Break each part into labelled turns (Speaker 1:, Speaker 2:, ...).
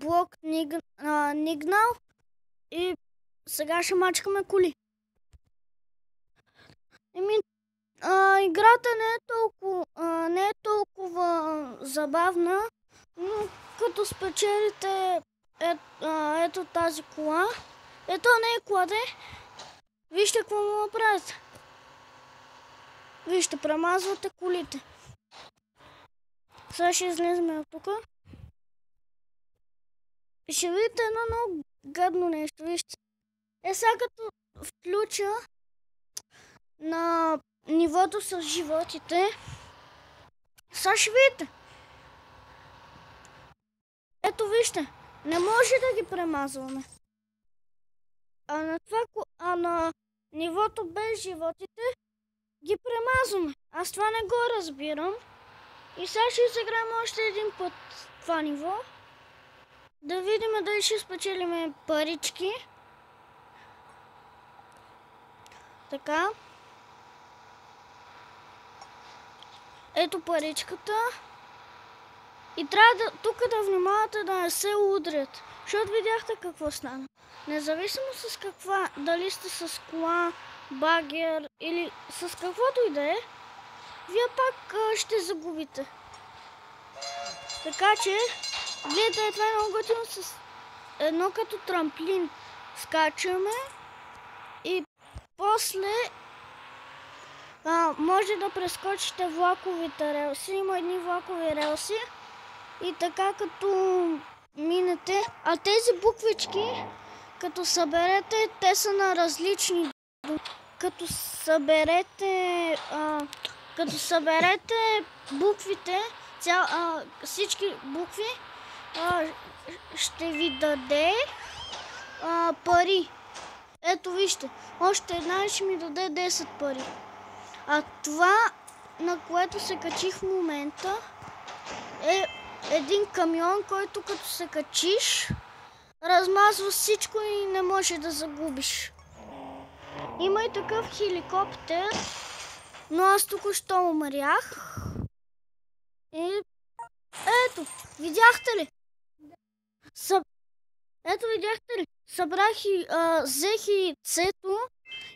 Speaker 1: блок Нигнал и сега ще мачкаме коли. Играта не е толкова забавна, но като спечелите ето тази кола, ето не е кладе, вижте какво му направите. Вижте, премазвате колите. Сега ще излезем от тук. И ще видите едно много гадно нещо. Вижте. Сега като включа на нивото с животите, сега ще видите. Ето вижте, не може да ги премазваме. А на нивото без животите ги премазваме. Аз това не го разбирам. И сега ще изиграем още един път това ниво. Да видим дали ще спечелим парички. Така. Ето паричката. И трябва тук да внимавате да не се удрят. Защото видяхте какво стана. Независимо с каква, дали сте с кола, багер или с каквото и да е, вие пак ще загубите. Така че, гледайте, това е много готино с едно като трамплин. Скачаме и после може да прескочите влаковите релси. Има едни влакови релси и така като минете. А тези буквички, като съберете, те са на различни думи. Като съберете буквите, всички букви, ще ви даде пари. Ето вижте, още една ще ми даде 10 пари. А това, на което се качих в момента, е един камион, който като се качиш, размазва всичко и не може да загубиш. Има и такъв хеликоптер, но аз току-що умрях. И ето, видяхте ли? Ето, видяхте ли? Събрах и взех и цето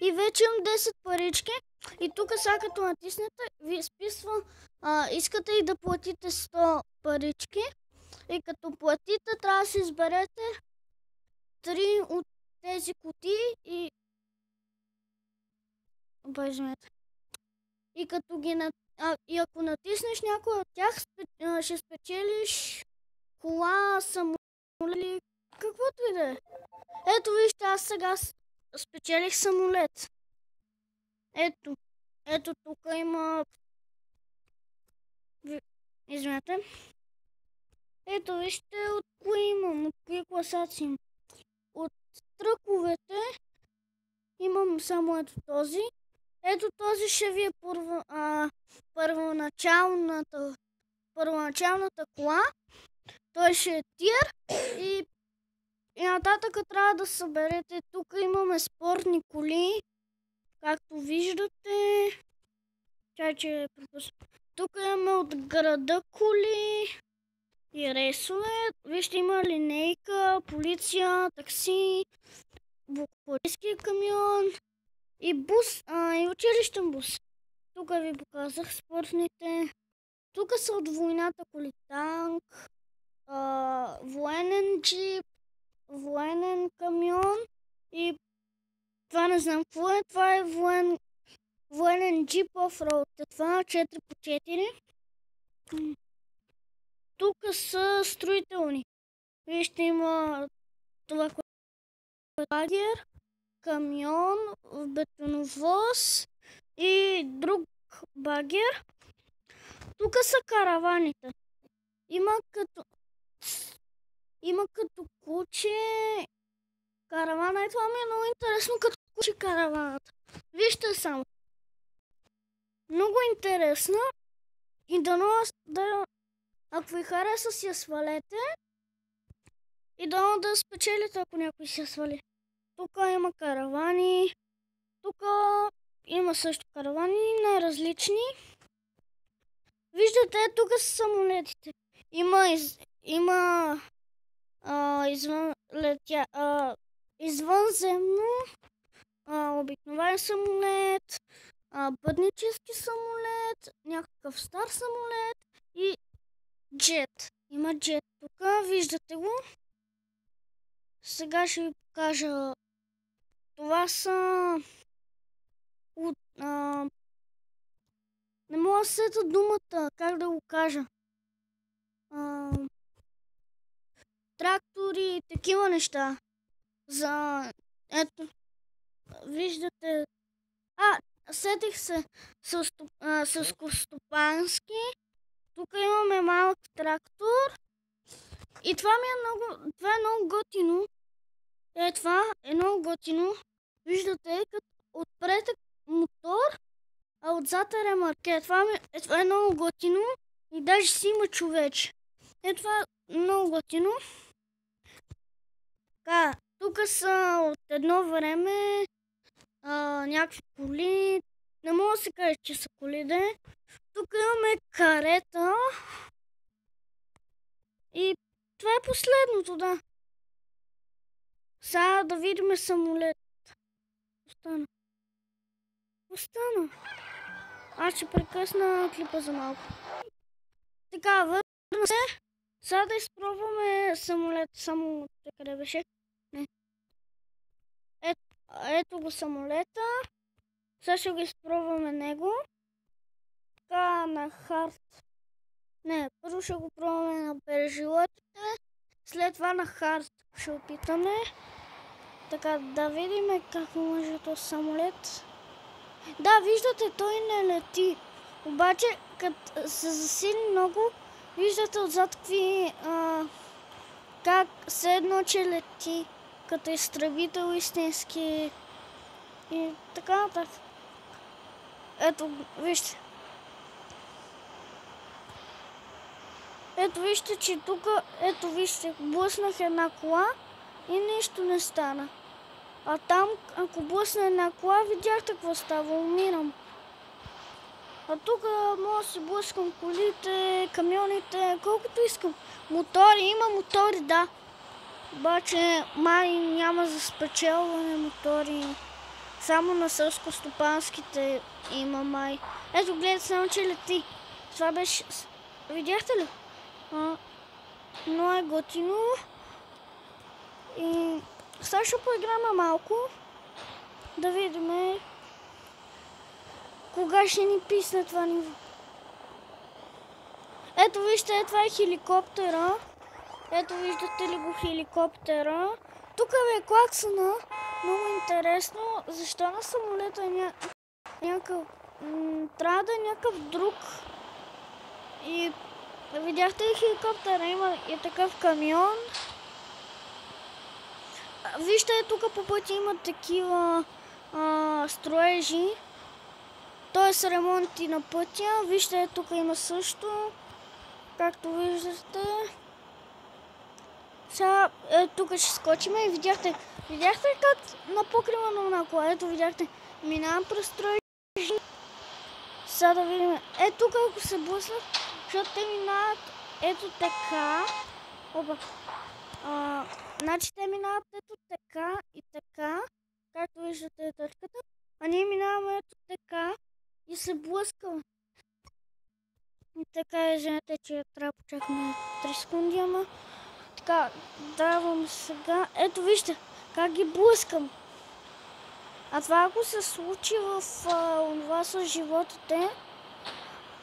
Speaker 1: и вече имам 10 парички. И тук сега като натиснете, ви изписва, искате и да платите 100 парички. И като платите, трябва да си изберете 3 от тези кутии и... И като и ако натиснеш някой от тях, ще спечелиш кола, самолет, каквото и да е. Ето вижте, аз сега спечелих самолет. Ето тук има... Извинете. Ето вижте от кои имам, от кои класации имам. От тръковете имам само ето този. Ето този ще ви е първоначалната кола. Той ще е тир и нататък трябва да съберете. Тук имаме спортни коли, както виждате. Тук имаме от града коли и рейсове. Вижте, има линейка, полиция, такси, полицейски камион и бус, и училищен бус. Тук ви показах спортните. Тук са от войната коли, танк, военен джип, военен камион и това не знам какво е. Това е военен джип офроуд. Това 4x4. Тук са строителни. Вижте, има това, което е багер, камион, бетоновоз и друг багер. Тук са караваните. Има като куче каравана. И това ми е много интересно, като куче караваната. Вижте само. Много интересно. И ако ви хареса, си я свалете. И да спечелите, ако някой си я свали. Тук има каравани. Тук има също каравани, най-различни. Виждате, тук са самолетите. Има извънземно, обикновен самолет, пътнически самолет, някакъв стар самолет и джет. Има джет тук, виждате го. Сега ще ви покажа. Това са не мога да сета думата, как да го кажа. Трактори и такива неща. Ето, виждате. Сетих се селскостопански. Тук имаме малък трактор. И това е много готино. Това е много готино. Виждате, като отпред е мотор, а отзад е ремарке. Това е много готино. И даже си има човече. Това е много готино. Така, тук са от едно време някакви коли. Не мога да се каже, че са коли, да. Тук имаме карета. И това е последното, да. Сега да видим самолет. Остана. Аз ще прекъсна клипа за малко. Така, върна се. Сега да изпробваме самолет. Само къде беше? Не. Ето го самолета. Сега ще го изпробваме него. Така, на хард. Не, първо ще го пробваме на переживотите. След това на хард ще опитаме. Така, да видим как може този самолет. Да, виждате, той не лети. Обаче, като се засили много, виждате отзад какви, как все едно, че лети, като изтребител истински и така нататък. Ето, вижте. Ето, вижте, че тук, ето, вижте, блъснах една кола и нищо не стана. А там, ако блъсна една кола, видяхте какво става, умирам. А тук мога да си блъскам колите, камионите, колкото искам. Мотори, има мотори, да. Обаче май няма за спечелване мотори. Само на селскостопанските има май. Ето гледайте само, че лети. Това беше... Видяхте ли? Но е готино. И сега ще поиграме малко. Да видим кога ще ни писне това ниво. Ето вижте, това е хеликоптера. Ето виждате ли го хеликоптера. Тук е клаксона. Много интересно. Защо на самолета е някакъв... трябва да е някакъв друг. И видяхте ли хеликоптера? Има и такъв камион. Вижте, тук по пътя има такива строежи. Т.е. ремонти на пътя. Вижте, тук има също. Както виждате. Сега тук ще скочим и видяхте как на покрива на една кола. Ето видяхте, минавам през строежи. Сега да видим. Тук ако се блъснат, защото те минават ето така. Опа. Значи те минават ето така и така. Както виждате точката. А ние минаваме ето така и се блъскаме. И така, извинете, че трябва да почакаме 3 секунди, ама. Така, давам сега. Ето вижте как ги блъскам. А това ако се случи в това с животите,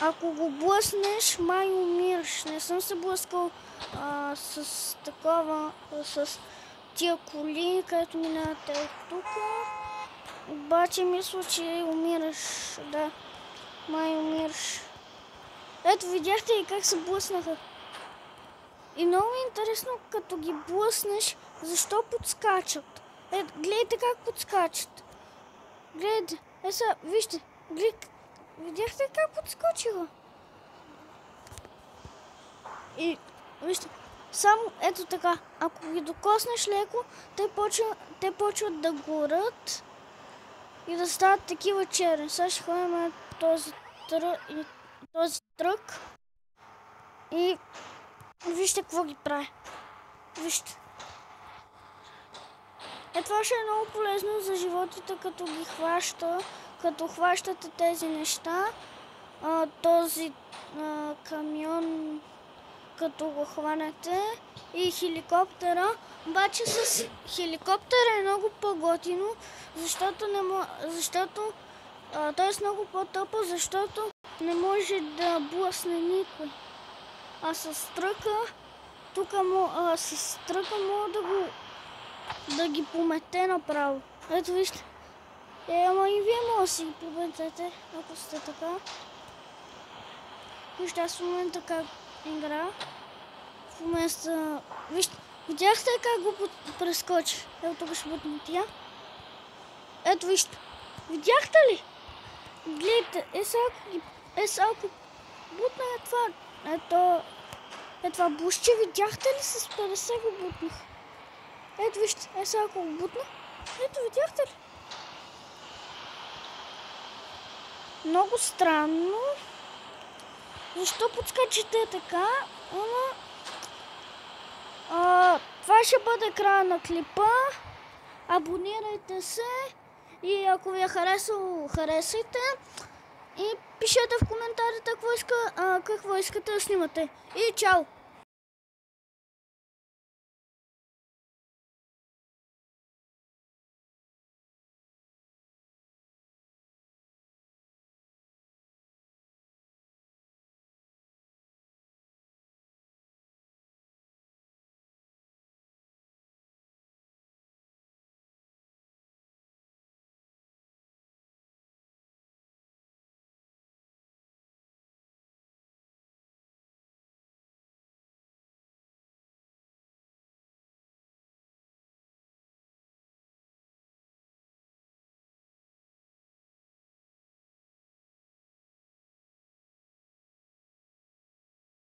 Speaker 1: ако го блъснеш, май умираш. Не съм се блъскал с такова, с тия коли, където минавате от тук. Обаче мисля, че умираш. Да, май умираш. Ето видяхте и как се блъснаха. И много интересно, като ги блъснеш, защо подскачат. Гледайте как подскачат. Гледайте. Сега, вижте. Видяхте как подскочиха. И вижте. Само ето така. Ако ги докоснеш леко, те почват да горят и да стават такива черни. Сега ще ходим този трък. И вижте какво ги прави. Вижте. Това ще е много полезно за животите, като ги като хващате тези неща. Този камион, като го хванете, и хеликоптера. Обаче с хеликоптера е много по-готино, защото той е много по-тъпо, защото не може да блъсне никой. А с тръка, мога да ги помете направо. Ето вижте. Ама и вие може да си ги пометете, ако сте така. Вижте, аз в момента как игра. В момента... Вижте, видяхте как го прескочи? Ето тук ще бутне тя. Ето вижте. Видяхте ли? Гледайте, ако бутна това. Това бушче, видяхте ли, с 50 го бутнах? Ето вижте, ако го бутна. Ето, видяхте ли? Много странно. Защо подскачите така? Това ще бъде края на клипа. Абонирайте се. И ако ви е харесало, харесайте. И пишете в коментарите какво искате да снимате. И чао!